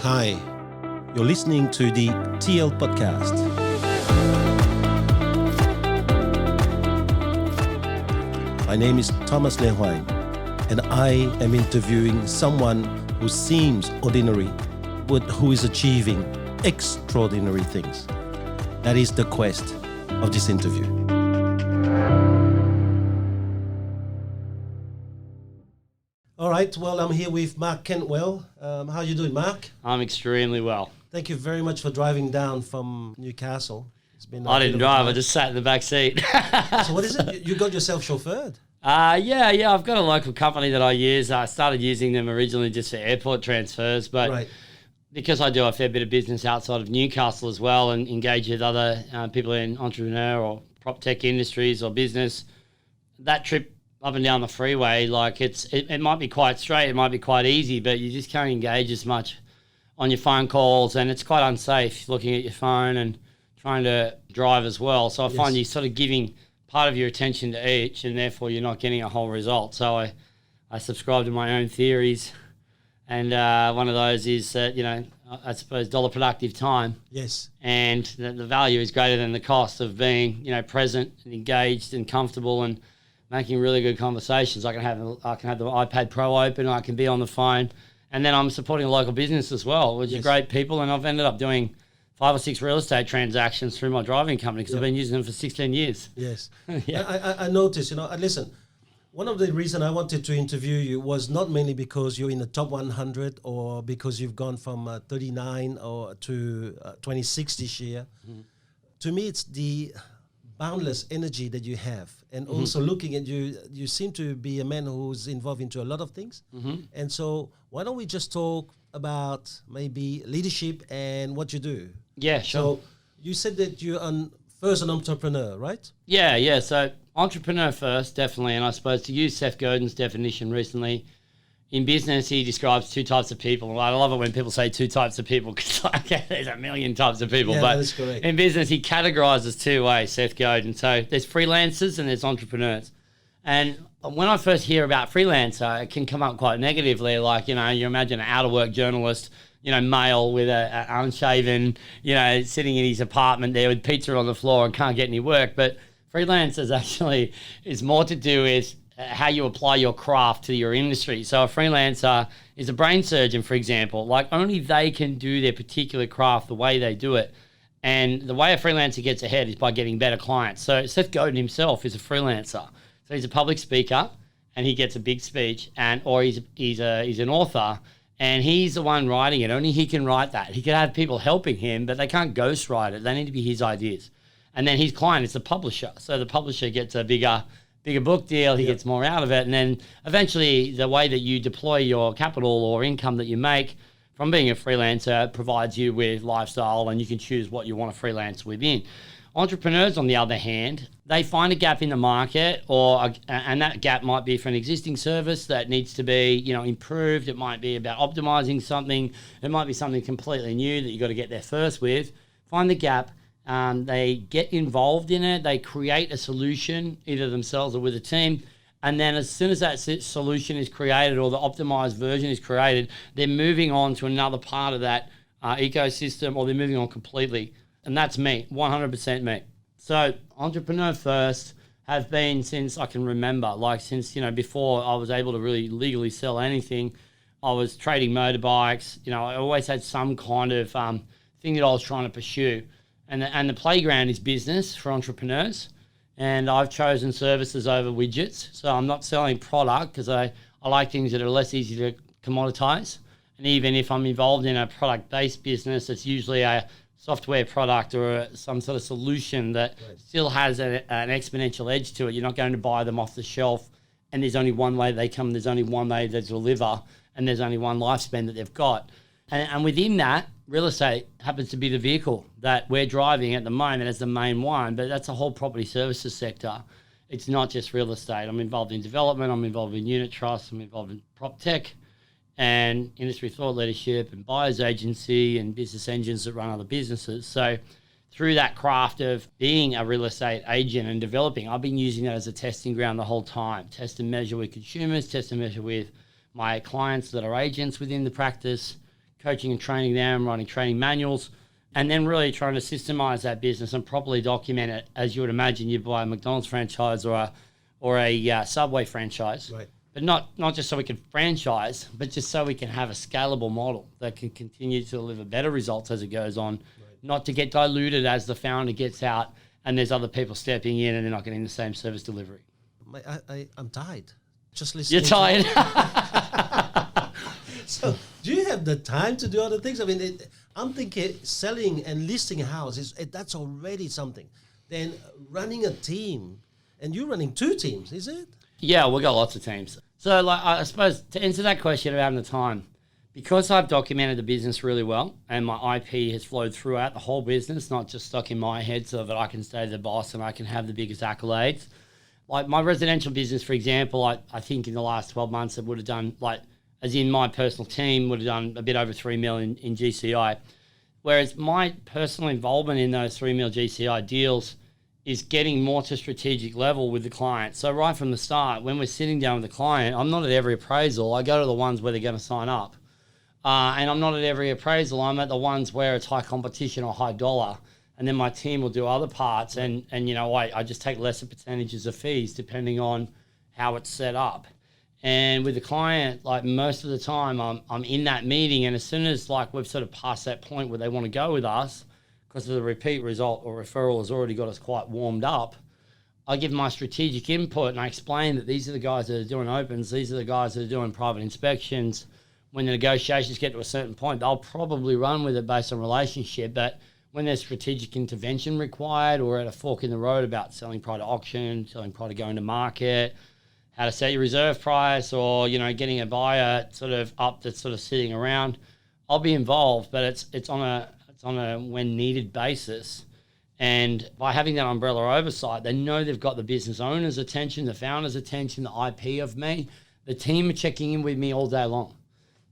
Hi, you're listening to the TL Podcast. My name is Thomas Hoang, and I am interviewing someone who seems ordinary, but who is achieving extraordinary things. That is the quest of this interview. All right, well, I'm here with Mark Kentwell. How are you doing, Mark? I'm extremely well. Thank you very much for driving down from Newcastle. It's been I didn't drive, I just sat in the back seat. So what is it? You got yourself chauffeured? Yeah, I've got a local company that I use. I started using them originally just for airport transfers, but because I do a fair bit of business outside of Newcastle as well and engage with other people in entrepreneur or prop tech industries or business, that trip up and down the freeway, like it might be quite straight, it might be quite easy, but you just can't engage as much on your phone calls, and it's quite unsafe looking at your phone and trying to drive as well. So I find you sort of giving part of your attention to each, and therefore you're not getting a whole result. So I subscribe to my own theories, and one of those is that, I suppose dollar productive time. Yes. And the value is greater than the cost of being, present and engaged and comfortable and making really good conversations. I can have the iPad Pro open, I can be on the phone, and then I'm supporting a local business as well, which are great people, and I've ended up doing 5 or 6 real estate transactions through my driving company because I've been using them for 16 years. Yes. I noticed, listen, one of the reasons I wanted to interview you was not mainly because you're in the top 100 or because you've gone from 39 or to 26 this year. Mm-hmm. To me, it's the boundless energy that you have, and also looking at you, you seem to be a man who's involved into a lot of things. Mm-hmm. And so why don't we just talk about maybe leadership and what you do? Yeah, sure. So you said that you're first an entrepreneur, right? Yeah. So entrepreneur first, definitely. And I suppose to use Seth Godin's definition recently, in business, he describes 2 types of people. I love it when people say 2 types of people because there's a million types of people. Yeah, but that's correct. In business, he categorizes 2 ways, Seth Godin. So there's freelancers and there's entrepreneurs. And when I first hear about freelancer, it can come up quite negatively. Like, you imagine an out-of-work journalist, male with an unshaven, sitting in his apartment there with pizza on the floor and can't get any work. But freelancers actually is more to do with how you apply your craft to your industry. So a freelancer is a brain surgeon, for example. Like, only they can do their particular craft the way they do it. And the way a freelancer gets ahead is by getting better clients. So Seth Godin himself is a freelancer. So he's a public speaker and he gets a big speech, or he's an author, and he's the one writing it. Only he can write that. He could have people helping him, but they can't ghostwrite it. They need to be his ideas. And then his client is the publisher. So the publisher gets a bigger book deal, he gets more out of it. And then eventually the way that you deploy your capital or income that you make from being a freelancer provides you with lifestyle, and you can choose what you want to freelance within. Entrepreneurs, on the other hand, they find a gap in the market, and that gap might be for an existing service that needs to be, improved. It might be about optimizing something. It might be something completely new that you got to get there first with. Find the gap. They get involved in it. They create a solution, either themselves or with a team. And then as soon as that solution is created or the optimized version is created, they're moving on to another part of that ecosystem, or they're moving on completely. And that's me, 100% me. So entrepreneur first have been since I can remember, like since, before I was able to really legally sell anything. I was trading motorbikes. I always had some kind of thing that I was trying to pursue. And the playground is business for entrepreneurs. And I've chosen services over widgets. So I'm not selling product because I like things that are less easy to commoditize. And even if I'm involved in a product-based business, it's usually a software product or some sort of solution that still has an exponential edge to it. You're not going to buy them off the shelf, and there's only one way they come, there's only one way they deliver, and there's only one lifespan that they've got. And within that, real estate happens to be the vehicle that we're driving at the moment as the main one, but that's a whole property services sector. It's not just real estate. I'm involved in development, I'm involved in unit trusts, I'm involved in prop tech and industry thought leadership and buyer's agency and business engines that run other businesses. So through that craft of being a real estate agent and developing, I've been using that as a testing ground the whole time. Test and measure with consumers, test and measure with my clients that are agents within the practice, coaching and training them, writing training manuals, and then really trying to systemize that business and properly document it, as you would imagine you'd buy a McDonald's franchise or a Subway franchise. Right. But not just so we can franchise, but just so we can have a scalable model that can continue to deliver better results as it goes on, not to get diluted as the founder gets out and there's other people stepping in and they're not getting the same service delivery. I'm tired. Just listening. You're tired? So do you have the time to do other things? I mean, I'm thinking selling and listing a house, that's already something. Then running a team, and you're running 2 teams, is it? Yeah, we've got lots of teams. So, like, I suppose to answer that question about the time, because I've documented the business really well and my IP has flowed throughout the whole business, not just stuck in my head so that I can stay the boss and I can have the biggest accolades. Like my residential business, for example, I think in the last 12 months it would have done, like, as in my personal team, would have done a bit over 3 million in GCI. Whereas my personal involvement in those 3 mil GCI deals is getting more to strategic level with the client. So right from the start, when we're sitting down with the client, I'm not at every appraisal. I go to the ones where they're going to sign up. And I'm not at every appraisal. I'm at the ones where it's high competition or high dollar. And then my team will do other parts. And you know, I just take lesser percentages of fees depending on how it's set up. And with the client, like most of the time, I'm in that meeting. And as soon as like we've sort of passed that point where they want to go with us, because the repeat result or referral has already got us quite warmed up, I give my strategic input and I explain that these are the guys that are doing opens, these are the guys that are doing private inspections. When the negotiations get to a certain point, they'll probably run with it based on relationship, but when there's strategic intervention required or at a fork in the road about selling prior to auction, selling prior to going to market, how to set your reserve price or, you know, getting a buyer sort of up that's sort of sitting around, I'll be involved, but it's on a when needed basis. And by having that umbrella oversight, they know they've got the business owner's attention, the founder's attention, the IP of me. The team are checking in with me all day long,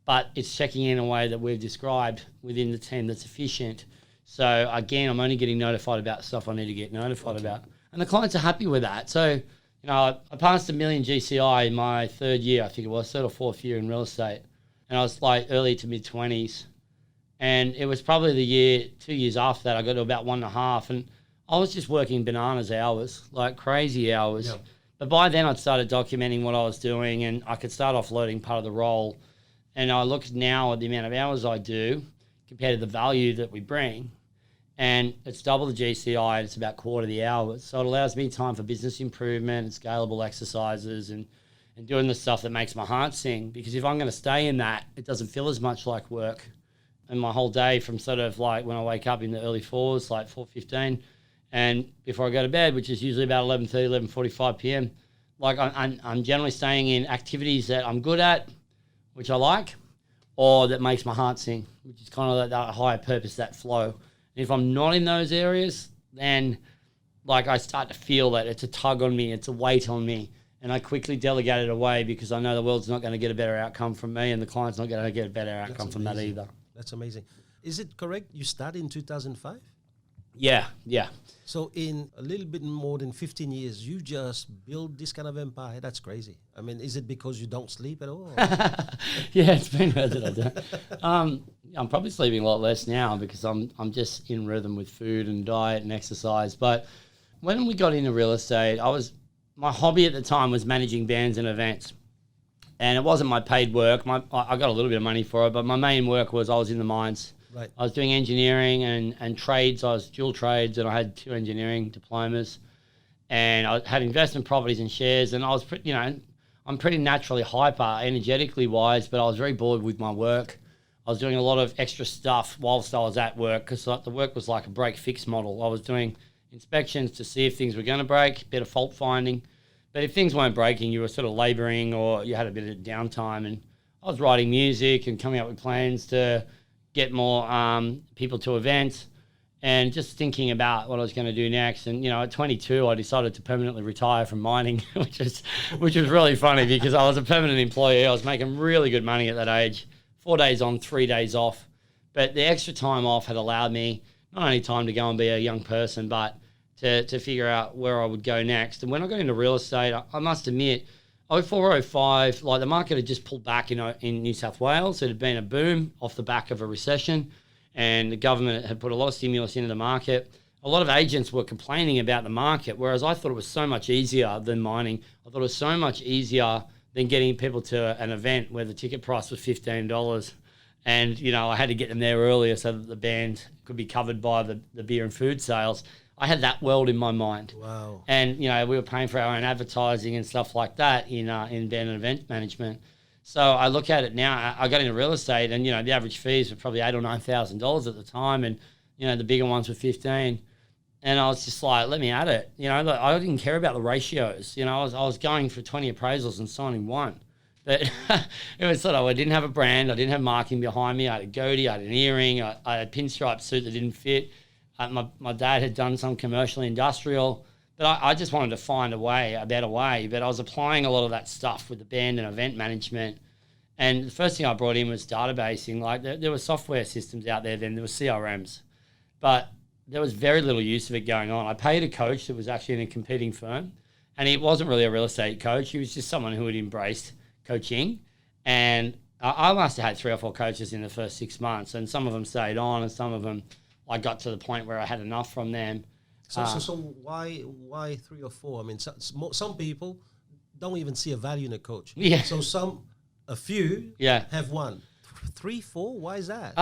but it's checking in a way that we've described within the team that's efficient. So again, I'm only getting notified about stuff I need to get notified about. And the clients are happy with that. So, you know, I passed 1 million GCI in my 3rd year, I think it was, 3rd or 4th year in real estate. And I was like early to mid 20s. And it was probably the year, 2 years after that, I got to about 1.5. And I was just working bananas hours, like crazy hours. Yeah. But by then I'd started documenting what I was doing and I could start offloading part of the role. And I look now at the amount of hours I do compared to the value that we bring. And it's double the GCI and it's about quarter the hours. So it allows me time for business improvement and scalable exercises and doing the stuff that makes my heart sing. Because if I'm going to stay in that, it doesn't feel as much like work. And my whole day from sort of like when I wake up in the early 4s, like 4:15, and before I go to bed, which is usually about 11:30, 11:45 p.m., like I'm generally staying in activities that I'm good at, which I like, or that makes my heart sing, which is kind of that higher purpose, that flow. And if I'm not in those areas, then like I start to feel that it's a tug on me, it's a weight on me, and I quickly delegate it away because I know the world's not going to get a better outcome from me and the client's not going to get a better outcome from that either. That's amazing. Is it correct you started in 2005? Yeah. So in a little bit more than 15 years, you just built this kind of empire. That's crazy. I mean, is it because you don't sleep at all? Yeah, it's been heard that I don't. I'm probably sleeping a lot less now because I'm just in rhythm with food and diet and exercise. But when we got into real estate, my hobby at the time was managing bands and events. And it wasn't my paid work. I got a little bit of money for it, but my main work was I was in the mines. Right. I was doing engineering and trades. I was dual trades, and I had 2 engineering diplomas. And I had investment properties and shares. And I was, I'm pretty naturally hyper, energetically wise, but I was very bored with my work. I was doing a lot of extra stuff whilst I was at work because the work was like a break-fix model. I was doing inspections to see if things were going to break, a bit of fault finding. But if things weren't breaking, you were sort of labouring or you had a bit of downtime. And I was writing music and coming up with plans to get more people to events and just thinking about what I was going to do next. And, at 22, I decided to permanently retire from mining, which was really funny because I was a permanent employee. I was making really good money at that age, 4 days on, 3 days off. But the extra time off had allowed me not only time to go and be a young person, but to figure out where I would go next. And when I got into real estate, I must admit, 04, 05, like the market had just pulled back in New South Wales. It had been a boom off the back of a recession, and the government had put a lot of stimulus into the market. A lot of agents were complaining about the market, whereas I thought it was so much easier than mining. I thought it was so much easier than getting people to an event where the ticket price was $15. And, I had to get them there earlier so that the band could be covered by the beer and food sales. I had that world in my mind. Wow. And, we were paying for our own advertising and stuff like that in band and event management. So I look at it now. I got into real estate, and, the average fees were probably $8,000 or $9,000 at the time. And, the bigger ones were 15. And I was just like, let me at it. Look, I didn't care about the ratios. I was going for 20 appraisals and signing one. But it was sort of, I didn't have a brand. I didn't have marketing behind me. I had a goatee. I had an earring. I had a pinstripe suit that didn't fit. My dad had done some commercial industrial. But I just wanted to find a better way. But I was applying a lot of that stuff with the band and event management. And the first thing I brought in was databasing. Like there were software systems out there then. There were CRMs. But there was very little use of it going on. I paid a coach that was actually in a competing firm, and he wasn't really a real estate coach. He was just someone who had embraced coaching. And I must have had 3 or 4 coaches in the first 6 months, and some of them stayed on, and some of them I got to the point where I had enough from them. So why 3 or 4? I mean, some people don't even see a value in a coach. Yeah. So a few have one. 3, 4? Why is that?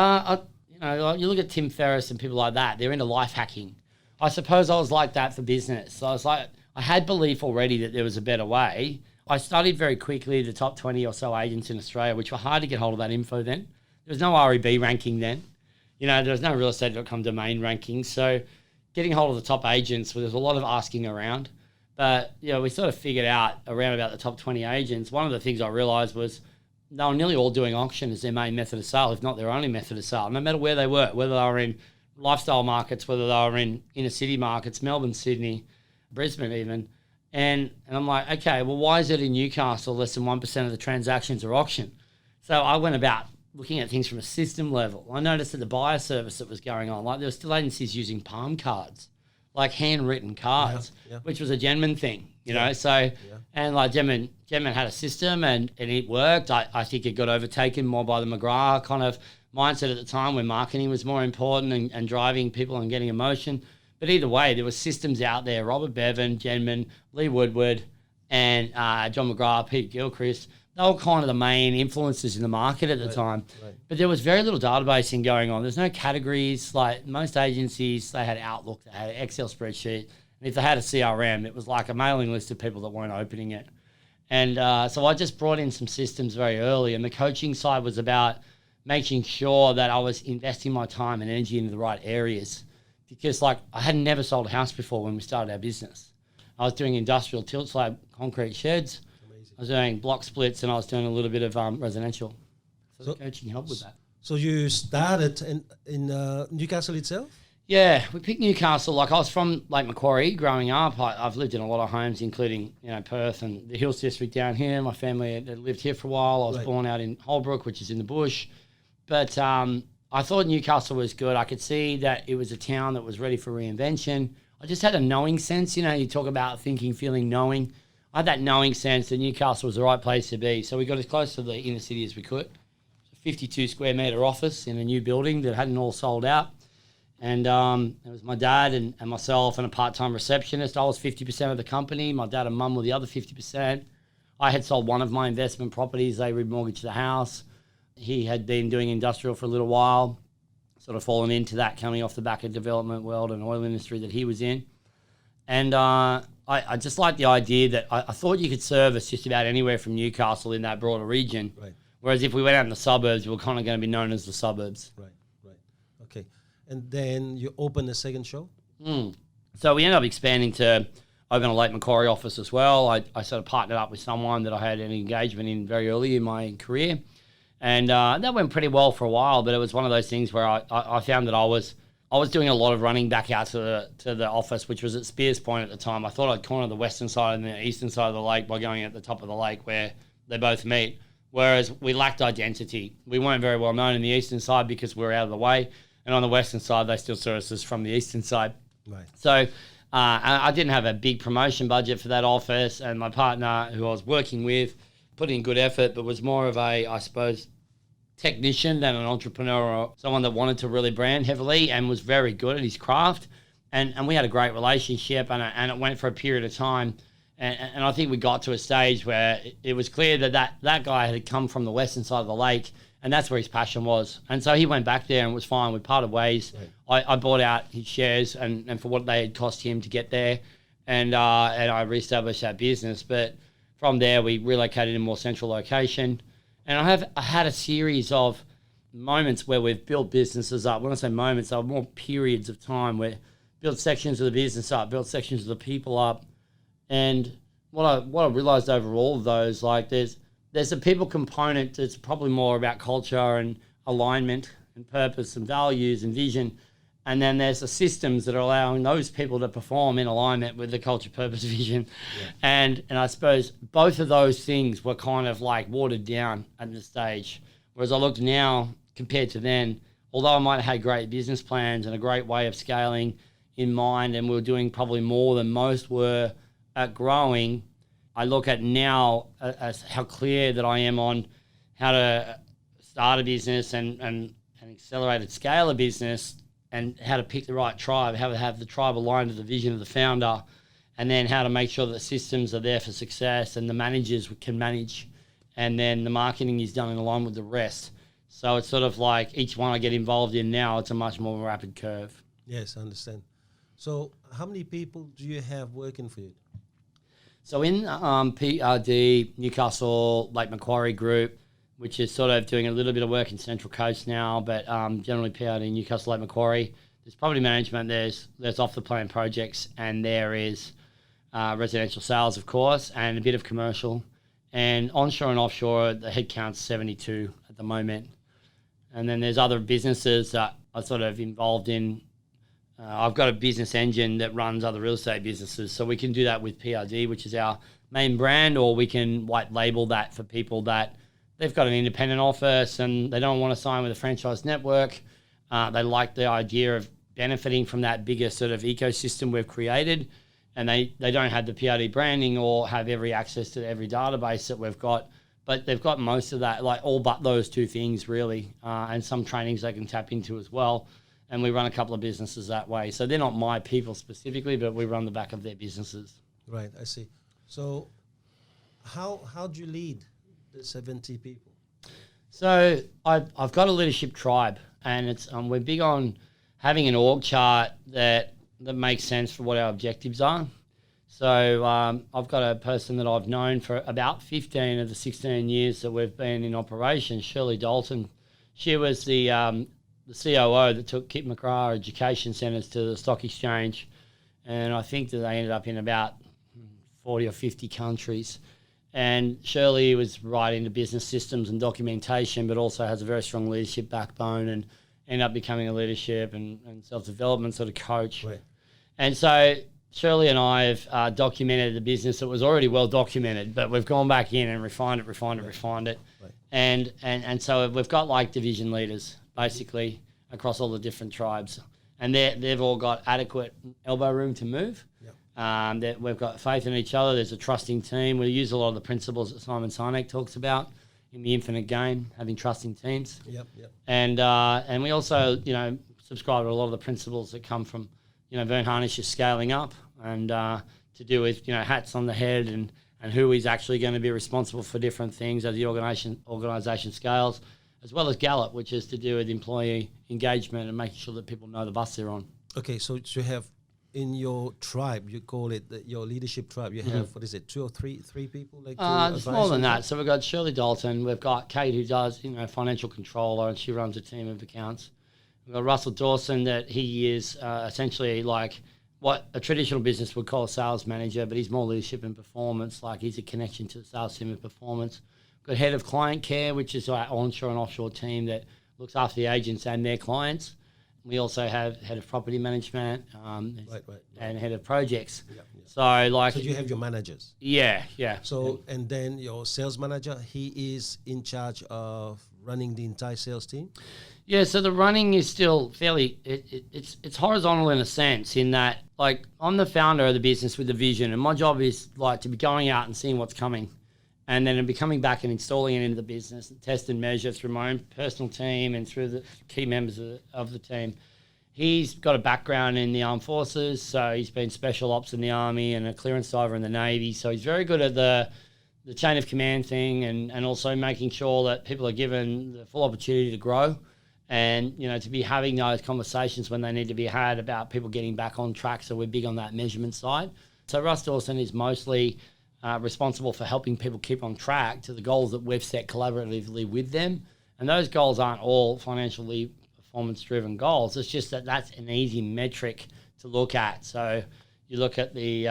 You look at Tim Ferriss and people like that, they're into life hacking. I suppose I was like that for business. So I was like, I had belief already that there was a better way. I studied very quickly the top 20 or so agents in Australia, which were hard to get hold of that info then. There was no REB ranking then. There was no realestate.com domain ranking. So getting hold of the top agents, there was a lot of asking around. But, we sort of figured out around about the top 20 agents. One of the things I realized was they were nearly all doing auction as their main method of sale, if not their only method of sale, no matter where they were, whether they were in lifestyle markets, whether they were in inner city markets, Melbourne, Sydney, Brisbane even. And I'm like, okay, well, why is it in Newcastle less than 1% of the transactions are auction? So I went about looking at things from a system level. I noticed that the buyer service that was going on, like there were still agencies using palm cards, like handwritten cards, which was a Genman thing, and like Genman had a system and it worked. I think it got overtaken more by the McGrath kind of mindset at the time when marketing was more important and driving people and getting emotion. But either way, there were systems out there, Robert Bevan, Genman, Lee Woodward, and John McGrath, Pete Gilchrist. They were kind of the main influences in the market at the time. Right. But there was very little databasing going on. There's no categories. Like most agencies, they had Outlook, they had an Excel spreadsheet. And if they had a CRM, it was like a mailing list of people that weren't opening it. And so I just brought in some systems very early. And the coaching side was about making sure that I was investing my time and energy into the right areas. Because I had never sold a house before when we started our business. I was doing industrial tilt slab concrete sheds. Amazing. I was doing block splits, and I was doing a little bit of residential. So the coaching helped with that. So you started in Newcastle itself? Yeah, we picked Newcastle. I was from Lake Macquarie growing up. I've lived in a lot of homes, including Perth and the Hills District down here. My family had lived here for a while. I was born out in Holbrook, which is in the bush. But I thought Newcastle was good. I could see that it was a town that was ready for reinvention. I just had a knowing sense. You talk about thinking, feeling, knowing. I had that knowing sense that Newcastle was the right place to be. So we got as close to the inner city as we could. It's a 52 square metre office in a new building that hadn't all sold out. And it was my dad and myself and a part-time receptionist. I was 50% of the company. My dad and mum were the other 50%. I had sold one of my investment properties. They remortgaged the house. He had been doing industrial for a little while, sort of fallen into that coming off the back of development world and oil industry that he was in. And I just liked the idea that I thought you could service just about anywhere from Newcastle in that broader region. Right. Whereas if we went out in the suburbs, we were kind of going to be known as the suburbs. Right. Okay. And then you opened a second show? So we ended up expanding to open a Lake Macquarie office as well. I sort of partnered up with someone that I had an engagement in very early in my career. And that went pretty well for a while, but it was one of those things where I found that I was doing a lot of running back out to the office, which was at Spears Point at the time. I thought I'd corner the western side and the eastern side of the lake by going at the top of the lake where they both meet, whereas we lacked identity. We weren't very well known in the eastern side because we were out of the way, and on the western side, they still service us from the eastern side. Right. So I didn't have a big promotion budget for that office, and my partner, who I was working with, put in good effort, but was more of a, I suppose, technician than an entrepreneur or someone that wanted to really brand heavily and was very good at his craft. And we had a great relationship, and it went for a period of time. And I think we got to a stage where it was clear that guy had come from the western side of the lake, and that's where his passion was. And so he went back there and was fine. We parted ways. Right. I bought out his shares and for what they had cost him to get there, and I reestablished that business. But from there, we relocated in a more central location. And I had a series of moments where we've built businesses up. When I say moments, there are more periods of time where built sections of the business up, built sections of the people up. And what I realized over all of those, like there's a people component that's probably more about culture and alignment and purpose and values and vision. And then there's the systems that are allowing those people to perform in alignment with the culture, purpose, vision. Yeah. And I suppose both of those things were kind of like watered down at this stage. Whereas I look now compared to then, although I might have had great business plans and a great way of scaling in mind, and we were doing probably more than most were at growing, I look at now as how clear that I am on how to start a business and accelerated scale a business, and how to pick the right tribe, how to have the tribe aligned to the vision of the founder, and then how to make sure that the systems are there for success and the managers can manage, and then the marketing is done in line with the rest. So it's sort of like each one I get involved in now, it's a much more rapid curve. Yes, I understand. So how many people do you have working for you? So in PRD Newcastle, Lake Macquarie Group, which is sort of doing a little bit of work in Central Coast now, but generally PRD Newcastle, Lake Macquarie, there's property management, there's off-the-plan projects, and there is residential sales, of course, and a bit of commercial. And onshore and offshore, the headcount's 72 at the moment. And then there's other businesses that are sort of involved in. I've got a business engine that runs other real estate businesses. So we can do that with PRD, which is our main brand, or we can white label that for people that they've got an independent office and they don't want to sign with a franchise network. They like the idea of benefiting from that bigger sort of ecosystem we've created, and they don't have the PRD branding or have every access to every database that we've got, but they've got most of that, like all but those two things really, and some trainings they can tap into as well. And we run a couple of businesses that way. So they're not my people specifically, but we run the back of their businesses. Right, I see. So how do you lead the 70 people? So I've got a leadership tribe, and it's we're big on having an org chart that makes sense for what our objectives are. So I've got a person that I've known for about 15 of the 16 years that we've been in operation, Shirley Dalton. She was the COO that took Kit McGrath Education Centres to the stock exchange, and I think that they ended up in about 40 or 50 countries. And Shirley was right into business systems and documentation, but also has a very strong leadership backbone, and ended up becoming a leadership and self-development sort of coach. Right. And so Shirley and I have documented the business that was already well documented, but we've gone back in and refined it. Right. And so we've got like division leaders basically across all the different tribes, and they've all got adequate elbow room to move. Yep. That we've got faith in each other. There's a trusting team. We use a lot of the principles that Simon Sinek talks about in the Infinite Game, having trusting teams. Yep. And we also, subscribe to a lot of the principles that come from, Vern Harnish's Scaling Up, and to do with, hats on the head and who is actually going to be responsible for different things as the organisation scales, as well as Gallup, which is to do with employee engagement and making sure that people know the bus they're on. Okay, so you have in your tribe, you call it your leadership tribe, you have, what is it, 2 or 3 people? It's more than that. So we've got Shirley Dalton, we've got Kate, who does, financial controller, and she runs a team of accounts. We've got Russell Dawson, that he is essentially like what a traditional business would call a sales manager, but he's more leadership and performance, like he's a connection to the sales team and performance. We've got head of client care, which is our onshore and offshore team that looks after the agents and their clients. We also have head of property management and head of projects. Yep. So you have your managers. Yeah. So and then your sales manager, he is in charge of running the entire sales team. Yeah. So the running is still fairly. It's horizontal in a sense, in that like I'm the founder of the business with the vision, and my job is like to be going out and seeing what's coming, and then be coming back and installing it into the business, and test and measure through my own personal team and through the key members of the team. He's got a background in the armed forces, so he's been special ops in the army and a clearance diver in the Navy. So he's very good at the chain of command thing, and also making sure that people are given the full opportunity to grow, and to be having those conversations when they need to be had about people getting back on track. So we're big on that measurement side. So Russ Dawson is mostly responsible for helping people keep on track to the goals that we've set collaboratively with them. And those goals aren't all financially performance-driven goals. It's just that's an easy metric to look at. So you look at the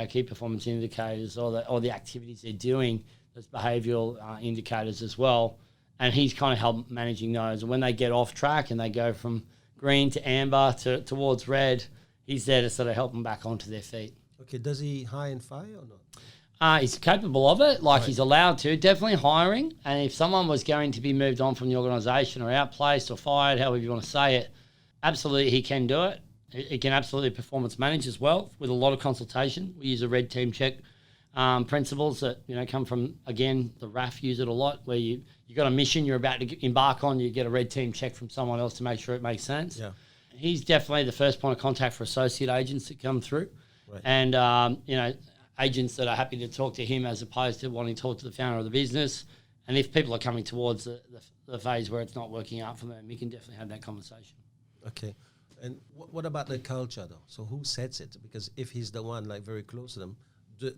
key performance indicators or the activities they're doing, those behavioural indicators as well. And he's kind of helped managing those. And when they get off track and they go from green to amber towards red, he's there to sort of help them back onto their feet. Okay, does he hire and fire or not? He's capable of it, like he's allowed to. Definitely hiring. And if someone was going to be moved on from the organisation or outplaced or fired, however you want to say it, absolutely he can do it. He can absolutely performance manage as well with a lot of consultation. We use a red team check principles that come from, again, the RAF use it a lot, where you got a mission you're about to embark on, you get a red team check from someone else to make sure it makes sense. Yeah. He's definitely the first point of contact for associate agents that come through. Right. And, agents that are happy to talk to him as opposed to wanting to talk to the founder of the business. And if people are coming towards the phase where it's not working out for them, you can definitely have that conversation. Okay. And what about the culture, though? So who sets it? Because if he's the one, like, very close to them,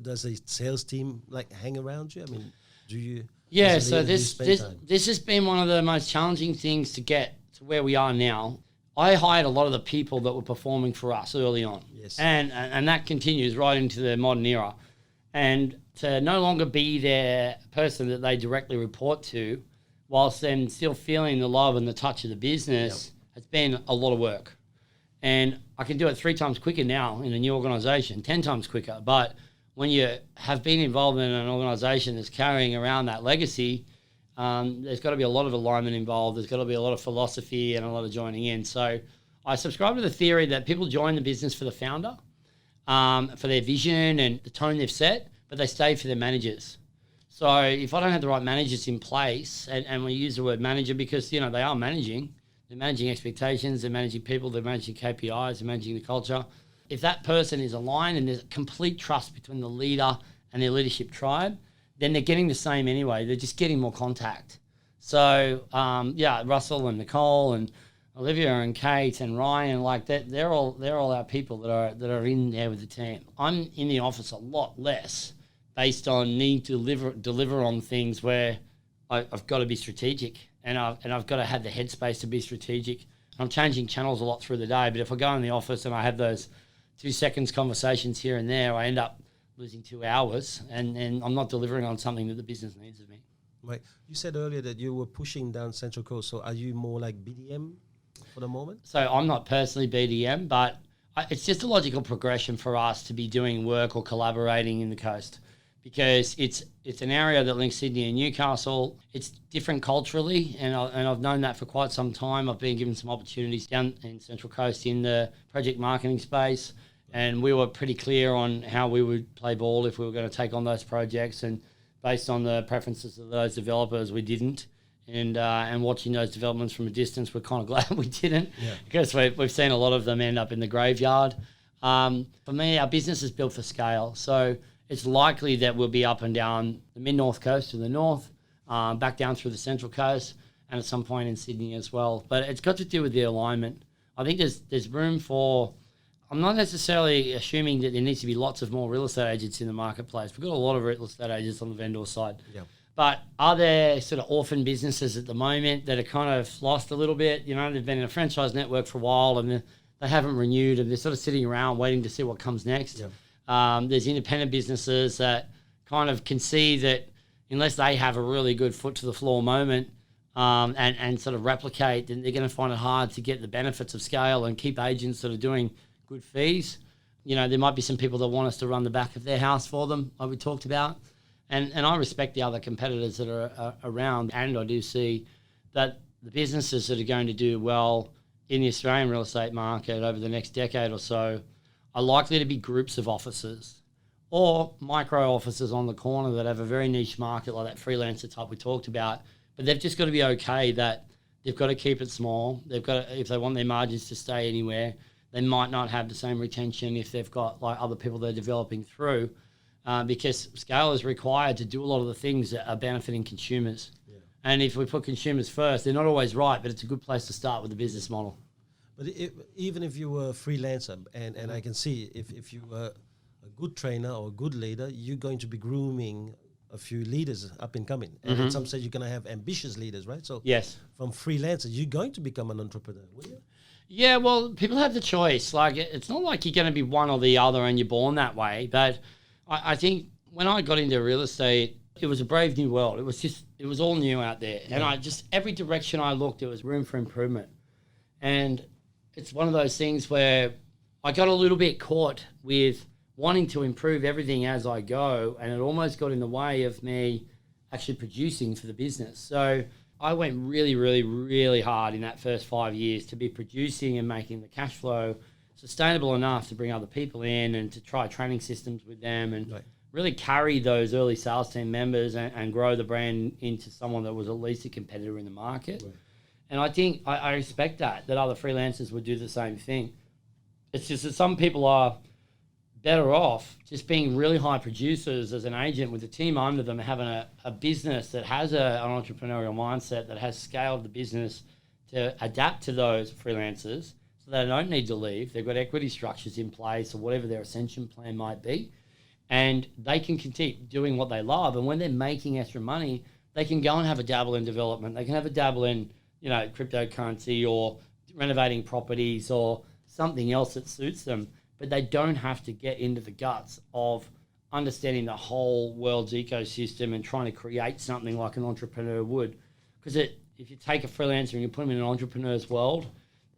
does a sales team, like, hang around you? I mean, do you... Yeah, so this has been one of the most challenging things to get to where we are now. I hired a lot of the people that were performing for us early on. Yes. And that continues right into the modern era. And to no longer be their person that they directly report to, whilst then still feeling the love and the touch of the business, has been a lot of work. And I can do it 3 times quicker now in a new organisation, 10 times quicker. But when you have been involved in an organisation that's carrying around that legacy, there's got to be a lot of alignment involved. There's got to be a lot of philosophy and a lot of joining in. So I subscribe to the theory that people join the business for the founder, for their vision and the tone they've set, but they stay for their managers. So if I don't have the right managers in place, and we use the word manager because, they are managing. They're managing expectations, they're managing people, they're managing KPIs, they're managing the culture. If that person is aligned and there's complete trust between the leader and their leadership tribe, then they're getting the same anyway. They're just getting more contact. So, Russell and Nicole and Olivia and Kate and Ryan, like that, they're all our people that are in there with the team. I'm in the office a lot less based on needing to deliver on things where I've got to be strategic and I've got to have the headspace to be strategic. I'm changing channels a lot through the day, but if I go in the office and I have those 2 seconds conversations here and there, I end up losing 2 hours, and I'm not delivering on something that the business needs of me. Right. You said earlier that you were pushing down Central Coast, so are you more like BDM for the moment? So I'm not personally BDM, but it's just a logical progression for us to be doing work or collaborating in the coast, because it's an area that links Sydney and Newcastle. It's different culturally, and I've known that for quite some time. I've been given some opportunities down in Central Coast in the project marketing space, and we were pretty clear on how we would play ball if we were going to take on those projects. And based on the preferences of those developers, we didn't. And watching those developments from a distance, we're kind of glad we didn't, because we've seen a lot of them end up in the graveyard. For me, our business is built for scale. So it's likely that we'll be up and down the mid-north coast to the north, back down through the central coast, and at some point in Sydney as well. But it's got to do with the alignment. I think there's room for... I'm not necessarily assuming that there needs to be lots of more real estate agents in the marketplace. We've got a lot of real estate agents on the vendor side. Yeah. But are there sort of orphan businesses at the moment that are kind of lost a little bit? They've been in a franchise network for a while and they haven't renewed, and they're sort of sitting around waiting to see what comes next. Yeah. There's independent businesses that kind of can see that unless they have a really good foot to the floor moment and sort of replicate, then they're going to find it hard to get the benefits of scale and keep agents that are doing good fees. There might be some people that want us to run the back of their house for them, like we talked about. And I respect the other competitors that are around, and I do see that the businesses that are going to do well in the Australian real estate market over the next decade or so, are likely to be groups of offices or micro offices on the corner that have a very niche market like that freelancer type we talked about. But they've just got to be okay that they've got to keep it small. They've got to, if they want their margins to stay anywhere, they might not have the same retention if they've got like other people they're developing through, because scale is required to do a lot of the things that are benefiting consumers. Yeah. And if we put consumers first, they're not always right, but it's a good place to start with the business model. But even if you were a freelancer, and I can see if you were a good trainer or a good leader, you're going to be grooming a few leaders up and coming. And at some stage, you're going to have ambitious leaders, right? So yes, from freelancer, you're going to become an entrepreneur, will you? Yeah, well, people have the choice. Like, it's not like you're going to be one or the other and you're born that way. But I think when I got into real estate, it was a brave new world. It was all new out there. And every direction I looked, there was room for improvement. And it's one of those things where I got a little bit caught with wanting to improve everything as I go, and it almost got in the way of me actually producing for the business. So I went really, really, really hard in that first 5 years to be producing and making the cash flow sustainable enough to bring other people in and to try training systems with them and really carry those early sales team members and grow the brand into someone that was at least a competitor in the market. Right. And I think I respect that other freelancers would do the same thing. It's just that some people are better off just being really high producers as an agent with a team under them, having a business that has an entrepreneurial mindset, that has scaled the business to adapt to those freelancers so they don't need to leave. They've got equity structures in place or whatever their ascension plan might be, and they can continue doing what they love. And when they're making extra money, they can go and have a dabble in development. They can have a dabble in, cryptocurrency or renovating properties or something else that suits them. But they don't have to get into the guts of understanding the whole world's ecosystem and trying to create something like an entrepreneur would. Because if you take a freelancer and you put them in an entrepreneur's world,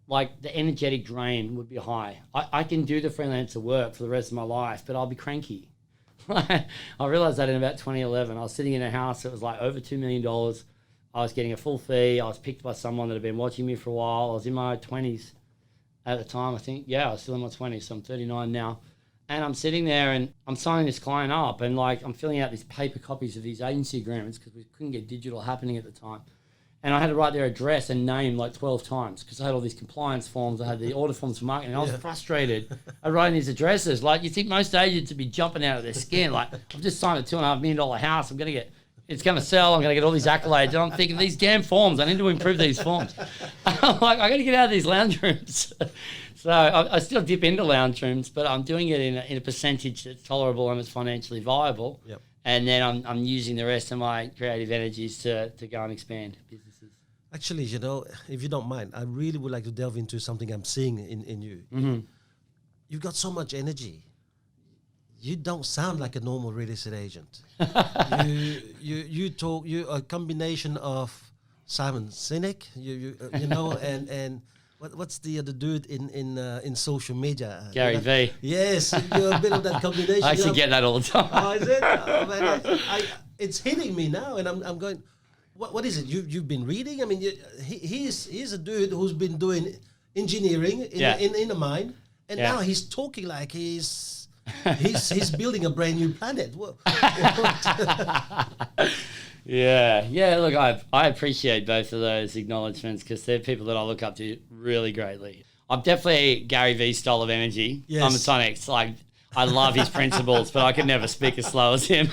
like the energetic drain would be high. I can do the freelancer work for the rest of my life, but I'll be cranky. I realized that in about 2011. I was sitting in a house that was like over $2 million. I was getting a full fee. I was picked by someone that had been watching me for a while. I was in my 20s. At the time, I think, I was still in my 20s, so I'm 39 now. And I'm sitting there and I'm signing this client up and I'm filling out these paper copies of these agency agreements because we couldn't get digital happening at the time. And I had to write their address and name 12 times because I had all these compliance forms. I had the order forms for marketing. I was frustrated. I write in these addresses. You think most agents would be jumping out of their skin. I've just signed a $2.5 million house. It's going to sell. I'm going to get all these accolades. And I'm thinking, these damn forms, I need to improve these forms. I'm like, I got to get out of these lounge rooms. So I still dip into lounge rooms, but I'm doing it in a percentage that's tolerable and it's financially viable. Yep. And then I'm using the rest of my creative energies to go and expand businesses. Actually, if you don't mind, I really would like to delve into something I'm seeing in you. Mm-hmm. You've got so much energy. You don't sound like a normal real estate agent. You're a combination of Simon Sinek, and what's the other dude in social media? Gary V. Yes, you're a bit of that combination. I actually get that all the time. Oh, is it? Oh, man, it's hitting me now, and I'm going. What is it? You've been reading? I mean, he's a dude who's been doing engineering in the mine, and now he's talking like he's building a brand new planet. Yeah. Look, I appreciate both of those acknowledgements because they're people that I look up to really greatly. I'm definitely Gary V's style of energy. Yes. I'm a Sonic. I love his principles, but I could never speak as slow as him.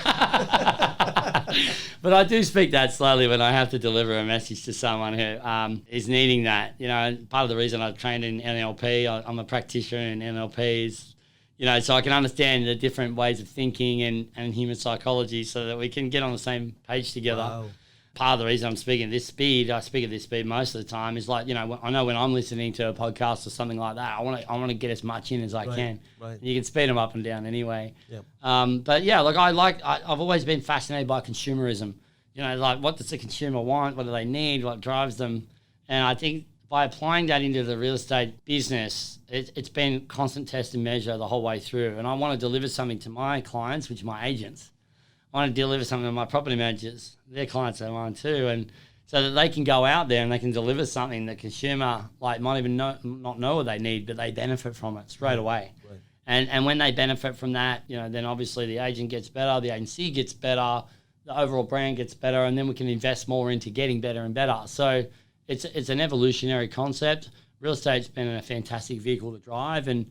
But I do speak that slowly when I have to deliver a message to someone who is needing that. And part of the reason I've trained in NLP, I'm a practitioner in NLP, is so I can understand the different ways of thinking and human psychology so that we can get on the same page together. Wow. Part of the reason I speak at this speed most of the time is I know when I'm listening to a podcast or something like that, I want to get as much in as I can. Right. You can speed them up and down anyway. Yep. I've always been fascinated by consumerism. What does the consumer want? What do they need? What drives them? And I think by applying that into the real estate business, it's been constant test and measure the whole way through. And I want to deliver something to my clients, which are my agents. I want to deliver something to my property managers. Their clients are mine too. And so that they can go out there and they can deliver something that consumer might even not know what they need, but they benefit from it straight away. Right. And when they benefit from that, then obviously the agent gets better, the agency gets better, the overall brand gets better, and then we can invest more into getting better and better. So it's an evolutionary concept. Real estate's been a fantastic vehicle to drive, and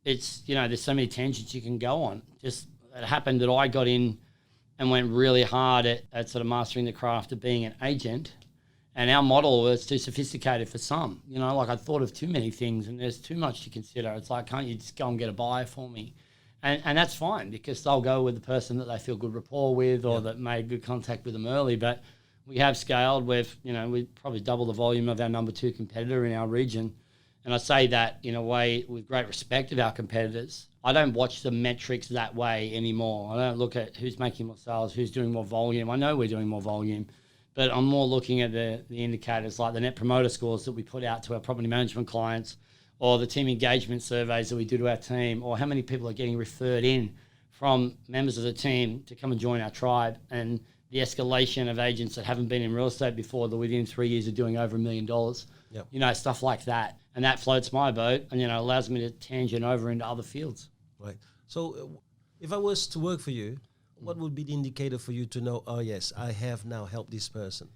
it's, there's so many tangents you can go on. Just it happened that I got in and went really hard at sort of mastering the craft of being an agent. And our model was too sophisticated for some. I thought of too many things and there's too much to consider. It's like, can't you just go and get a buyer for me? And that's fine, because they'll go with the person that they feel good rapport with, or that made good contact with them early. But we have scaled. We probably double the volume of our number 2 competitor in our region. And I say that in a way with great respect of our competitors. I don't watch the metrics that way anymore. I don't look at who's making more sales, who's doing more volume. I know we're doing more volume, but I'm more looking at the indicators like the net promoter scores that we put out to our property management clients, or the team engagement surveys that we do to our team, or how many people are getting referred in from members of the team to come and join our tribe, and the escalation of agents that haven't been in real estate before that within 3 years are doing over $1 million. Stuff like that. And that floats my boat and, allows me to tangent over into other fields. Right. So if I was to work for you, what would be the indicator for you to know, oh, yes, I have now helped this person?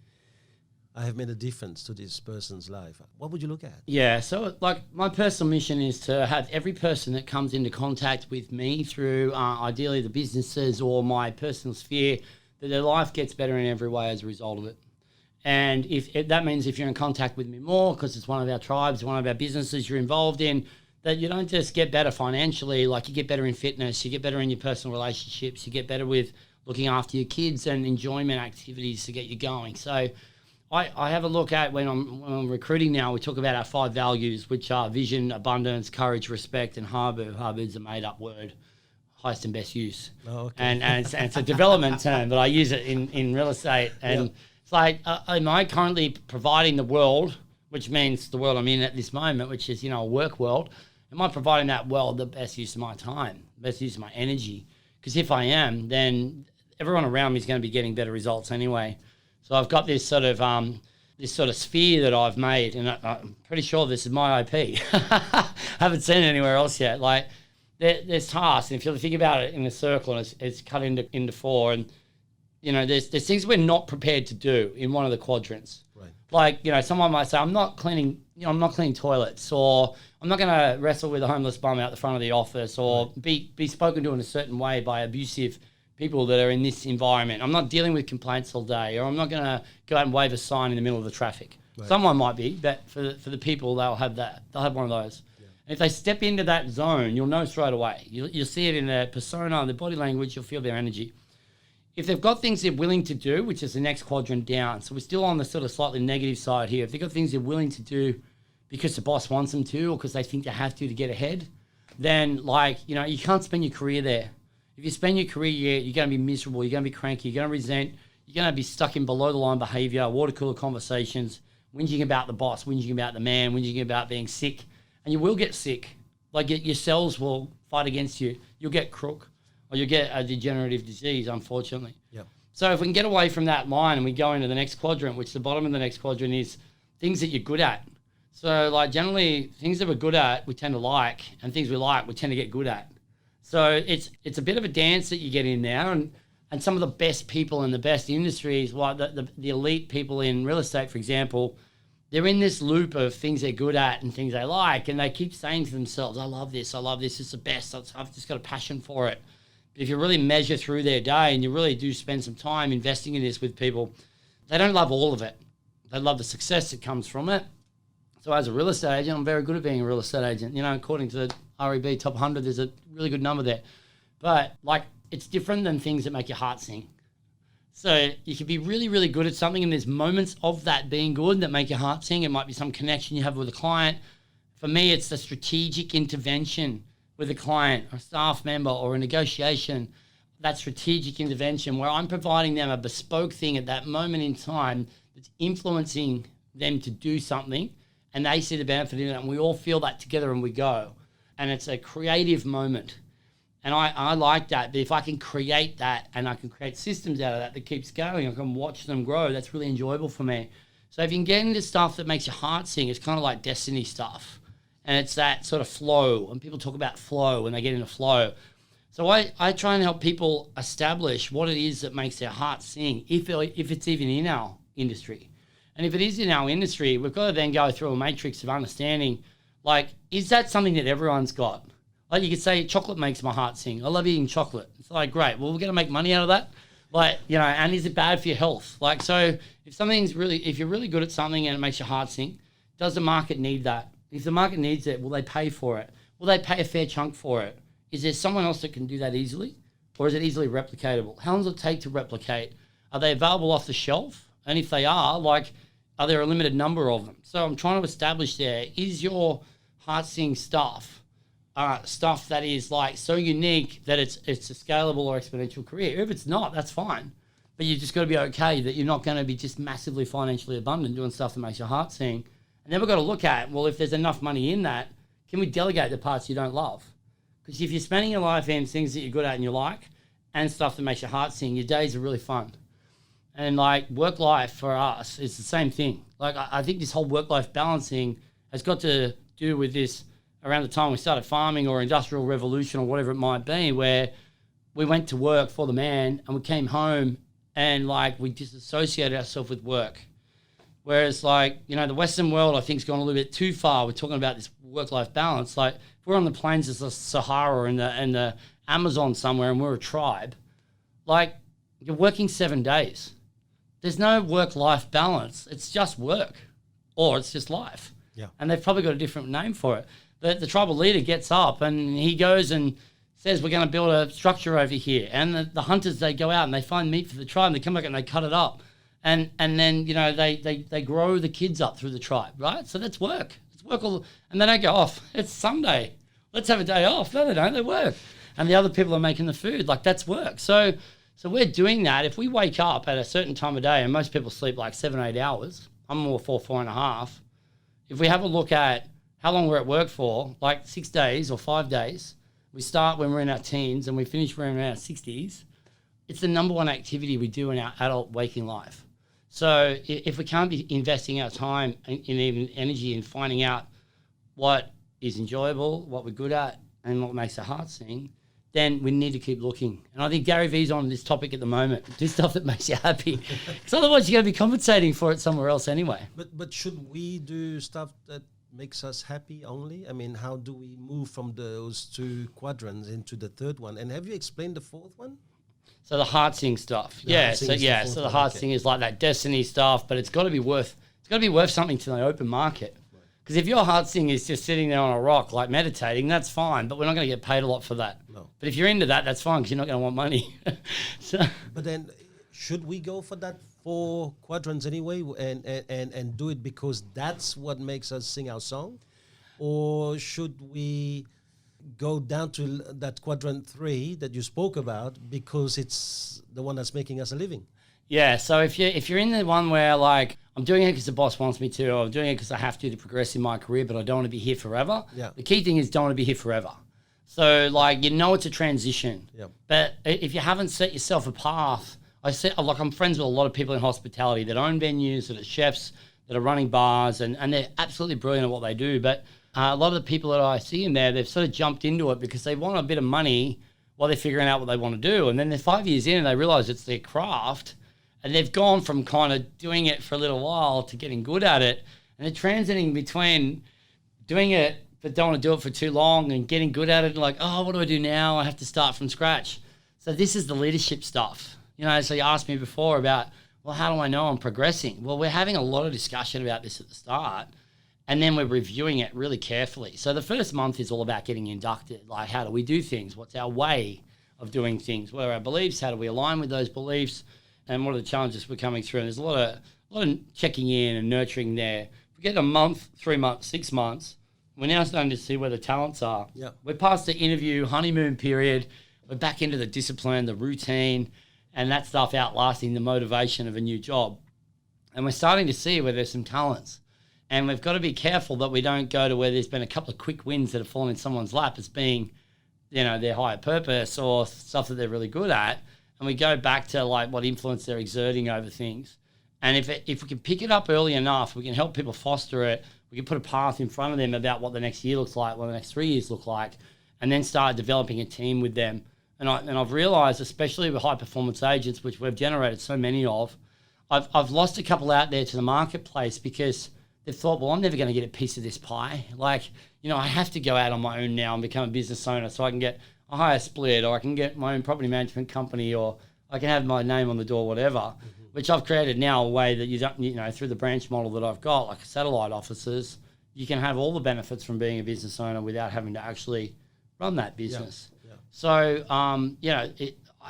I have made a difference to this person's life. What would you look at? Yeah, so my personal mission is to have every person that comes into contact with me through ideally the businesses or my personal sphere, that their life gets better in every way as a result of it. And that means if you're in contact with me more, because it's one of our tribes, one of our businesses you're involved in, that you don't just get better financially, like you get better in fitness, you get better in your personal relationships, you get better with looking after your kids and enjoyment activities to get you going. So I have a look at when I'm recruiting now, we talk about our 5 values, which are vision, abundance, courage, respect, and habu. Habu is a made-up word, highest and best use. Oh, okay. And it's a development term, but I use it in real estate. And it's like, am I currently providing the world, which means the world I'm in at this moment, which is, a work world, am I providing that world the best use of my time, best use of my energy? Because if I am, then everyone around me is going to be getting better results anyway. So I've got this sort of sphere that I've made, and I'm pretty sure this is my IP. Haven't seen it anywhere else yet. Like there's tasks, and if you think about it in a circle, and it's cut into 4, and there's things we're not prepared to do in one of the quadrants. Right. Like someone might say, I'm not cleaning toilets, or I'm not going to wrestle with a homeless bum out the front of the office, or be spoken to in a certain way by abusive people that are in this environment. I'm not dealing with complaints all day, or I'm not going to go out and wave a sign in the middle of the traffic. Right. Someone might be, but for the people, they'll have one of those. Yeah. And if they step into that zone, you'll know straight away. You'll see it in their persona, their body language, you'll feel their energy. If they've got things they're willing to do, which is the next quadrant down, so we're still on the sort of slightly negative side here. If they've got things they're willing to do because the boss wants them to, or because they think they have to get ahead, then you can't spend your career there. If you spend your career, you're going to be miserable, you're going to be cranky, you're going to resent, you're going to be stuck in below the line behavior, water cooler conversations, whinging about the boss, whinging about the man, whinging about being sick. And you will get sick. Your cells will fight against you. You'll get crook, or you'll get a degenerative disease, unfortunately. Yep. So if we can get away from that line and we go into the next quadrant, which the bottom of the next quadrant is things that you're good at. So generally things that we're good at, we tend to like, and things we like, we tend to get good at. So it's a bit of a dance that you get in there, and some of the best people in the best industries, like the elite people in real estate, for example, they're in this loop of things they're good at and things they like, and they keep saying to themselves, I love this, it's the best, I've just got a passion for it. But if you really measure through their day and you really do spend some time investing in this with people, they don't love all of it. They love the success that comes from it. So as a real estate agent, I'm very good at being a real estate agent. According to the REB Top 100, there's a really good number there. But it's different than things that make your heart sing. So you can be really, really good at something, and there's moments of that being good that make your heart sing. It might be some connection you have with a client. For me, it's the strategic intervention with a client, or a staff member, or a negotiation. That strategic intervention where I'm providing them a bespoke thing at that moment in time that's influencing them to do something, and they see the benefit in it, and we all feel that together and we go. And it's a creative moment. And I like that. But if I can create that and I can create systems out of that keeps going, I can watch them grow, that's really enjoyable for me. So if you can get into stuff that makes your heart sing, it's kind of like destiny stuff. And it's that sort of flow. And people talk about flow when they get into flow. So I try and help people establish what it is that makes their heart sing, if it's even in our industry. And if it is in our industry, we've got to then go through a matrix of understanding, like, is that something that everyone's got? Like, you could say, chocolate makes my heart sing. I love eating chocolate. It's like, great. Well, we're going to make money out of that. Like, you know, and is it bad for your health? Like, so if you're really good at something and it makes your heart sing, does the market need that? If the market needs it, will they pay for it? Will they pay a fair chunk for it? Is there someone else that can do that easily? Or is it easily replicatable? How long does it take to replicate? Are they available off the shelf? And if they are, like, are there a limited number of them? So I'm trying to establish there, is your heart sing stuff that is like so unique that it's a scalable or exponential career? If it's not, that's fine. But you just got to be okay that you're not going to be just massively financially abundant doing stuff that makes your heart sing. And then we've got to look at, well, if there's enough money in that, can we delegate the parts you don't love? Because if you're spending your life in things that you're good at and you like, and stuff that makes your heart sing, your days are really fun. And like work life for us is the same thing. Like I think this whole work-life balancing has got to do with this around the time we started farming or industrial revolution or whatever it might be, where we went to work for the man and we came home and like we disassociated ourselves with work. Whereas like, you know, the Western world I think has gone a little bit too far. We're talking about this work-life balance. Like if we're on the plains of the Sahara and the Amazon somewhere and we're a tribe, like you're working 7 days. There's no work-life balance. It's just work or it's just life. Yeah. And they've probably got a different name for it. The tribal leader gets up and he goes and says, we're going to build a structure over here. And the hunters, they go out and they find meat for the tribe and they come back and they cut it up. And then, you know, they grow the kids up through the tribe, right? So that's work. It's work and they don't go off. It's Sunday. Let's have a day off. No, they don't. They work. And the other people are making the food. Like that's work. So we're doing that. If we wake up at a certain time of day, and most people sleep like 7-8 hours, I'm more 4.5. If we have a look at how long we're at work for, like 6 days or 5 days, we start when we're in our teens and we finish when we're in our 60s, it's the number one activity we do in our adult waking life. So if we can't be investing our time and even energy in finding out what is enjoyable, what we're good at, and what makes our heart sing, then we need to keep looking. And I think Gary Vee's on this topic at the moment. Do stuff that makes you happy. Because otherwise you're going to be compensating for it somewhere else anyway. But should we do stuff that makes us happy only? I mean, how do we move from those two quadrants into the third one? And have you explained the fourth one? So the heart sing stuff. So the heart sing is like that destiny stuff, but it's got to be worth something to the open market. Because if your heart sing is just sitting there on a rock, like meditating, that's fine, but we're not going to get paid a lot for that. No. But if you're into that, that's fine because you're not going to want money. But then should we go for that 4 quadrants anyway and do it because that's what makes us sing our song? Or should we go down to that quadrant 3 that you spoke about because it's the one that's making us a living? Yeah, so if you're in the one where like I'm doing it because the boss wants me to, or I'm doing it because I have to progress in my career, but I don't want to be here forever. Yeah. The key thing is don't want to be here forever. So like you know it's a transition. Yeah. But if you haven't set yourself a path, I'm friends with a lot of people in hospitality that own venues, that are chefs, that are running bars, and they're absolutely brilliant at what they do. But a lot of the people that I see in there, they've sort of jumped into it because they want a bit of money while they're figuring out what they want to do. And then they're 5 years in and they realize it's their craft. And they've gone from kind of doing it for a little while to getting good at it. And they're transiting between doing it but don't want to do it for too long and getting good at it and like, oh, what do I do now? I have to start from scratch. So this is the leadership stuff. You know, so you asked me before about, well, how do I know I'm progressing? Well, we're having a lot of discussion about this at the start and then we're reviewing it really carefully. So the first month is all about getting inducted. Like, how do we do things? What's our way of doing things? What are our beliefs? How do we align with those beliefs? And what are the challenges we're coming through? And there's a lot of checking in and nurturing there. We get a month, 3 months, 6 months. We're now starting to see where the talents are. Yeah. We're past the interview, honeymoon period. We're back into the discipline, the routine, and that stuff outlasting the motivation of a new job. And we're starting to see where there's some talents. And we've got to be careful that we don't go to where there's been a couple of quick wins that have fallen in someone's lap as being, you know, their higher purpose or stuff that they're really good at. And we go back to like what influence they're exerting over things. And if we can pick it up early enough, we can help people foster it. We can put a path in front of them about what the next year looks like, what the next 3 years look like, and then start developing a team with them. And I've realised, especially with high performance agents, which we've generated so many of, I've lost a couple out there to the marketplace because they've thought, well, I'm never going to get a piece of this pie. Like, I have to go out on my own now and become a business owner so I can get a higher split, or I can get my own property management company, or I can have my name on the door, whatever, which I've created now a way that you don't, through the branch model that I've got, like satellite offices, you can have all the benefits from being a business owner without having to actually run that business. Yeah. So,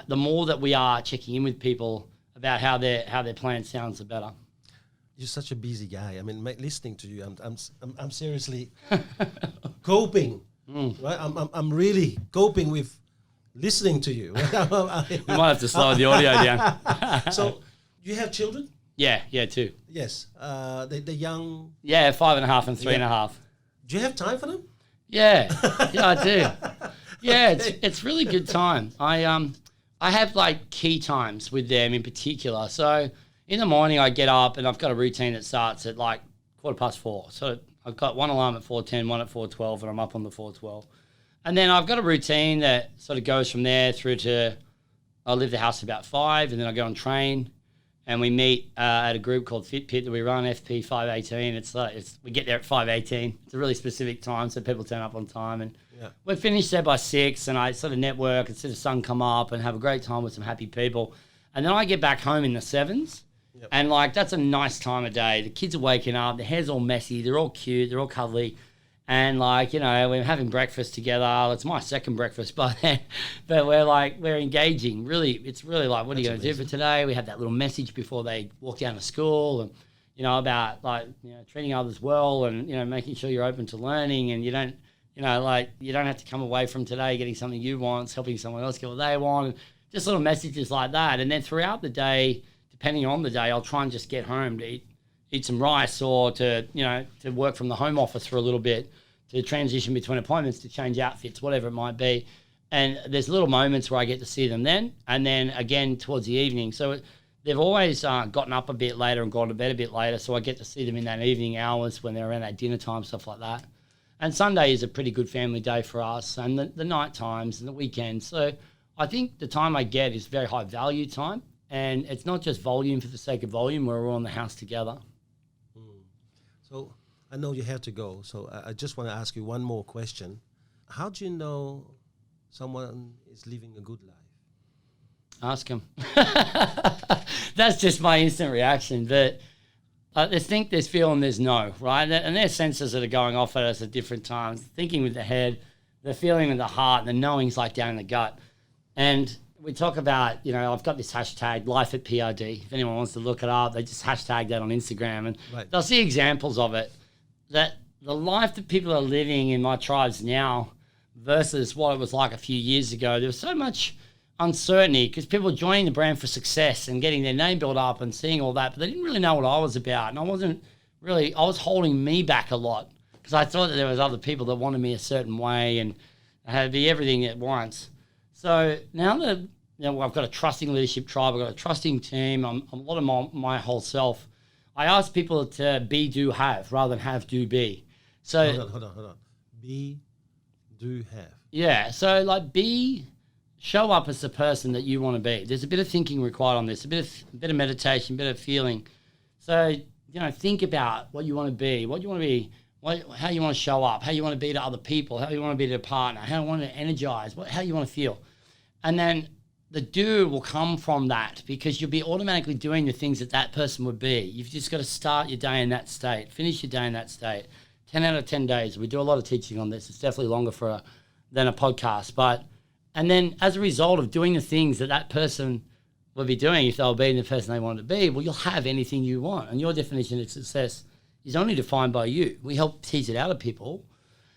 the more that we are checking in with people about how their plan sounds, the better. You're such a busy guy. I mean, listening to you, I'm seriously coping. Right? I'm really coping with listening to you. We might have to slow the audio down. So, you have children? Yeah, 2. Yes. They're young. Yeah, 5.5 and 3.5. Do you have time for them? Yeah, I do. Yeah, it's really good time. I have like key times with them in particular. So in the morning I get up and I've got a routine that starts at like 4:15. So I've got one alarm at 4:10, one at 4:12, and I'm up on the 4:12. And then I've got a routine that sort of goes from there through to I leave the house about 5, and then I go and train. And we meet at a group called Fitpit that we run, FP 518. We get there at 5:18. It's a really specific time, so people turn up on time. And we're finished there by 6, and I sort of network and see the sun come up and have a great time with some happy people. And then I get back home in the 7s. Yep. And, that's a nice time of day. The kids are waking up. Their hair's all messy. They're all cute. They're all cuddly. And, we're having breakfast together. It's my second breakfast by then. But we're engaging. Really, it's really what are you going to do for today? We have that little message before they walk down to school and, about, treating others well and, making sure you're open to learning and you don't have to come away from today getting something you want. It's helping someone else get what they want. And just little messages like that. And then throughout the day, depending on the day, I'll try and just get home to eat some rice or to work from the home office for a little bit, to transition between appointments, to change outfits, whatever it might be. And there's little moments where I get to see them then, and then again towards the evening. So they've always gotten up a bit later and gone to bed a bit later, so I get to see them in that evening hours when they're around that dinner time, stuff like that. And Sunday is a pretty good family day for us, and the night times and the weekends. So I think the time I get is very high value time, and it's not just volume for the sake of volume where we're all in the house together. So I know you have to go, so I just want to ask you one more question. How do you know someone is living a good life? Ask them. That's just my instant reaction. But there's think, there's feel, and there's know, right? And there's sensors that are going off at us at different times. Thinking with the head, the feeling with the heart, and the knowing's like down in the gut. And we talk about, I've got this hashtag, Life at PRD. If anyone wants to look it up, they just hashtag that on Instagram. And they'll see examples of it. That the life that people are living in my tribes now versus what it was like a few years ago, there was so much uncertainty because people were joining the brand for success and getting their name built up and seeing all that, but they didn't really know what I was about. And I was holding me back a lot because I thought that there was other people that wanted me a certain way and I had to be everything at once. So now that I've got a trusting leadership tribe, I've got a trusting team, I'm a lot of my whole self. I ask people to be, do, have, rather than have, do, be. So hold on. Be, do, have. Yeah. So show up as the person that you want to be. There's a bit of thinking required on this, a bit of meditation, a bit of feeling. So think about what you want to be, how you want to show up, how you want to be to other people, how you want to be to a partner, how you want to energize, how you want to feel, and then the do will come from that because you'll be automatically doing the things that person would be. You've just got to start your day in that state, finish your day in that state. 10 out of 10 days. We do a lot of teaching on this. It's definitely longer than a podcast. And then as a result of doing the things that person would be doing if they were being the person they wanted to be, well, you'll have anything you want. And your definition of success is only defined by you. We help tease it out of people.